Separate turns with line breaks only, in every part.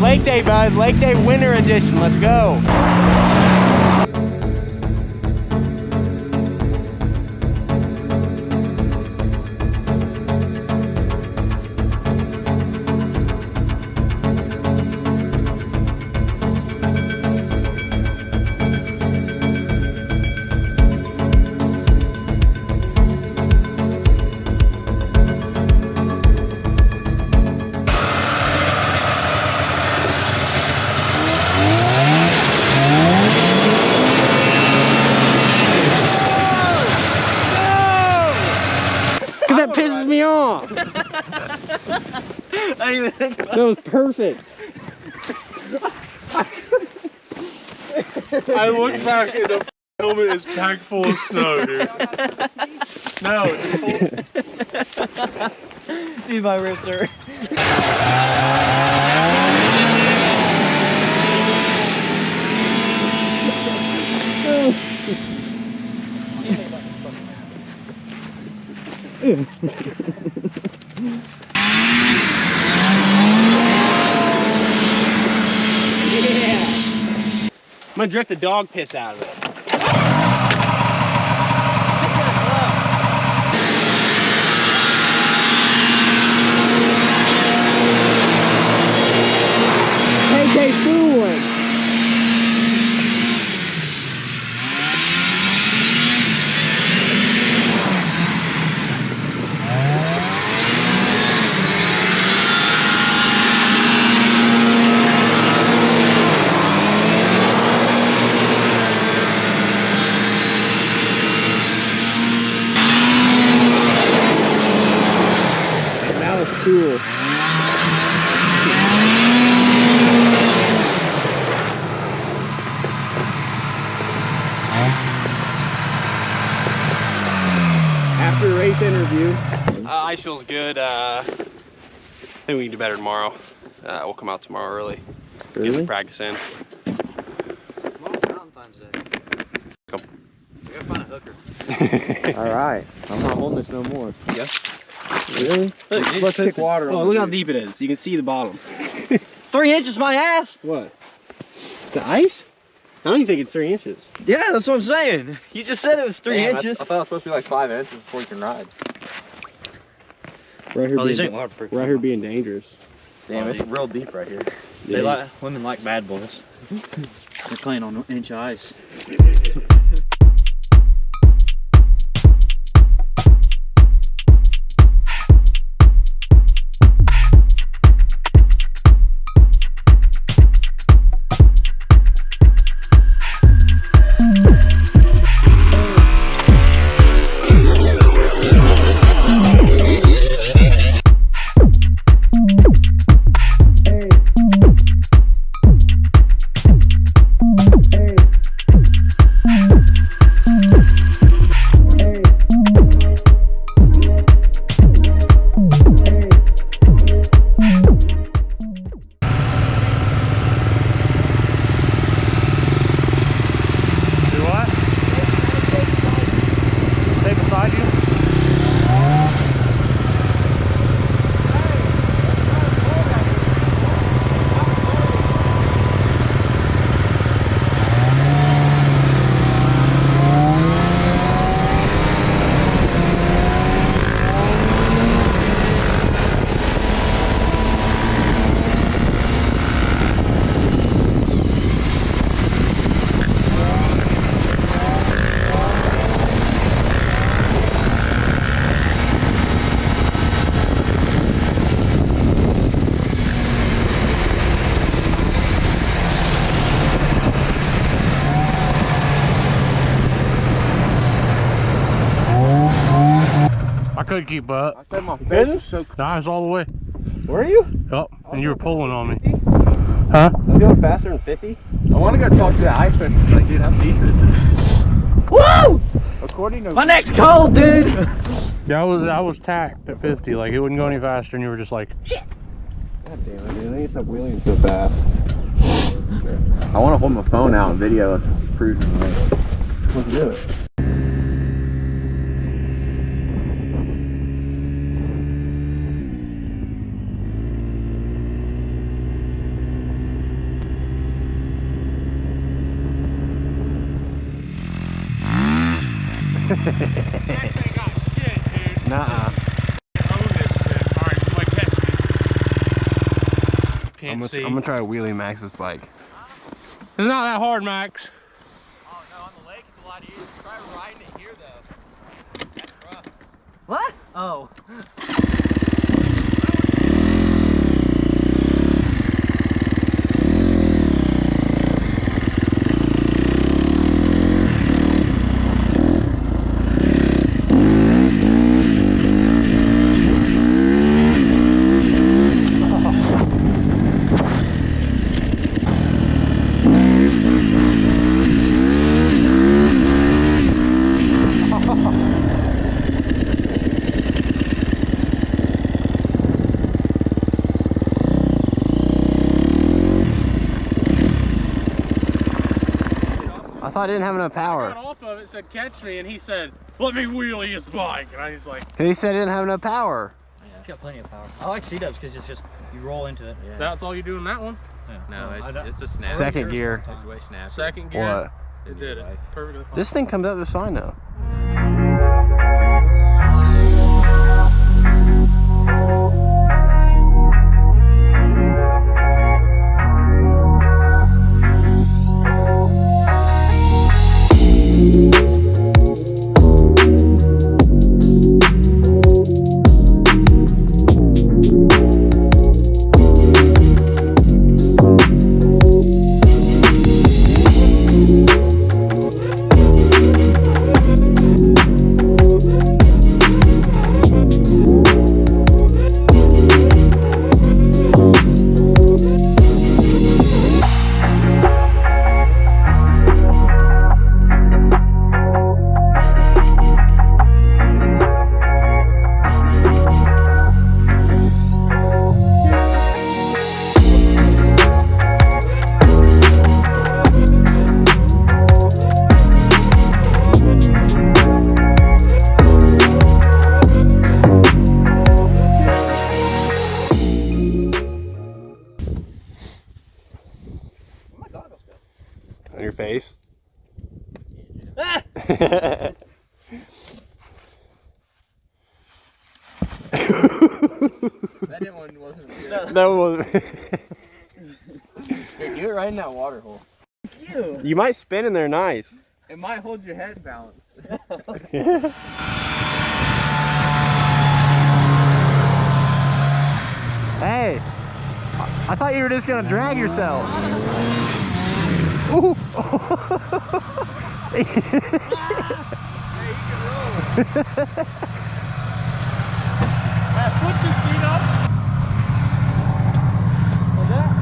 Lake Day, bud. Lake Day Winter Edition. Let's go. That pisses me off. That was perfect.
I look back and the helmet is packed full of snow, dude. No.
Dude, my ribs hurt.
I'm gonna drift the dog piss out of it. KK fooling. Cool. After race interview. Ice feels good. I think we can do better tomorrow. We'll come out tomorrow early.
Really?
Get some practice in.
Valentine's Day. We gotta find a hooker. Alright. I'm not holding this no more.
Yes.
Really? Look,
Let's pick water.
Oh, look how deep it is. You can see the bottom. 3 inches, my ass.
What? The ice? I don't even think it's 3 inches.
Yeah, that's what I'm saying. You just said it was 3 inches.
I thought it was supposed to be like 5 inches before you can ride.
Right here,
these ain't waterproof.
right here being dangerous.
Damn, it's real deep right here.
They like women like bad boys. They're playing on inch ice.
I couldn't keep up.
I said my face was so
The eyes all the way.
Were you?
Yep, and you were pulling on me.
50?
Huh?
I'm going faster than 50. I want to go talk to the ice fish. Like, dude, how deep is this?
Woo!
According to
My neck's cold, dude.
Yeah, I was tacked at 50. Like, it wouldn't go any faster, and you were just like, shit.
God damn it, dude. I need to stop wheeling so fast. I want to hold my phone out and video us cruising. Let's do it.
ain't got shit, dude.
Nuh-uh.
Own this bit. Alright, somebody catch me. Can't
I'm
see.
gonna try to wheelie Max's bike.
It's not that hard, Max.
Oh no, on the lake it's a lot easier. Try riding it here though. That's rough.
What? Oh. I thought I didn't have enough
I
power.
got off of it, said catch me, and he said, let me wheelie his bike. And I was like,
Cause he said I didn't have enough power.
Yeah, it's got plenty of power. I like C-dubs because it's just, you roll into it. Yeah.
that's all you do in that one?
Yeah.
No,
Well,
it's a snap.
Second gear.
It's way snappier.
Second gear?
What?
It did it. Perfectly fine.
This thing comes up just fine though.
On your face.
That one wasn't good.
That was.
Dude, do it right in that water hole.
You might spin in there nice.
It might hold your head balanced.
Hey, I thought you were just gonna drag yourself. Ooh.
Put the seat up. Like that.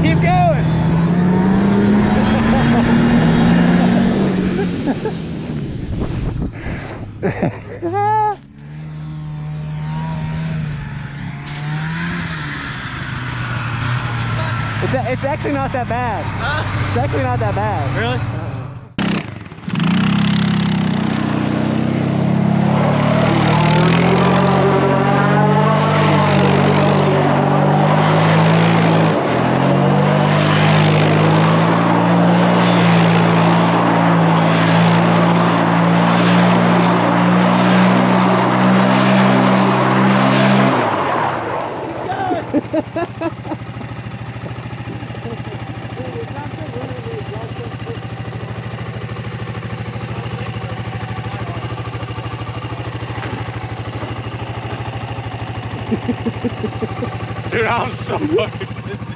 Keep going. It's actually not that bad. It's actually not that bad.
Really? Dude, I'm so fucking busy.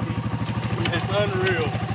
It's unreal.